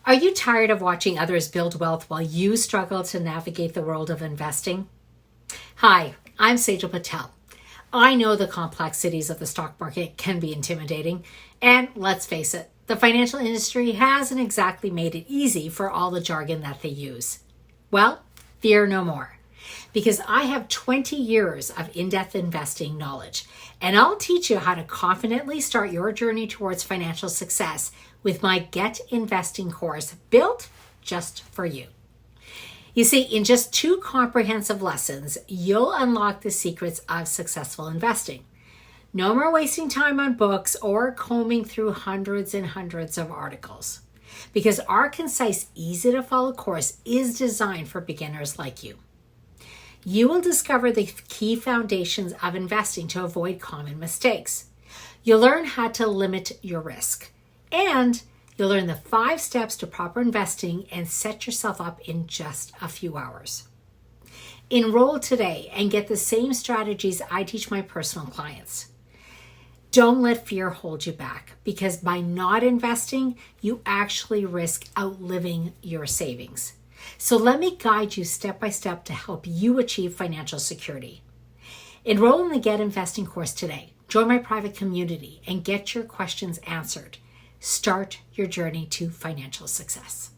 Are you tired of watching others build wealth while you struggle to navigate the world of investing? Hi, I'm Saij Elle. I know the complexities of the stock market can be intimidating, and let's face it, the financial industry hasn't exactly made it easy for all the jargon that they use. Well, fear no more, because I have 20 years of in-depth investing knowledge, and I'll teach you how to confidently start your journey towards financial success with my Get Investing course built just for you. You see, in just 2 comprehensive lessons, you'll unlock the secrets of successful investing. No more wasting time on books or combing through hundreds and hundreds of articles, because our concise, easy-to-follow course is designed for beginners like you. You will discover the key foundations of investing to avoid common mistakes. You'll learn how to limit your risk, and you'll learn the 5 steps to proper investing and set yourself up in just a few hours. Enroll today and get the same strategies I teach my personal clients. Don't let fear hold you back, because by not investing, you actually risk outliving your savings. So let me guide you step by step to help you achieve financial security. Enroll in the Get Investing course today. Join my private community and get your questions answered. Start your journey to financial success.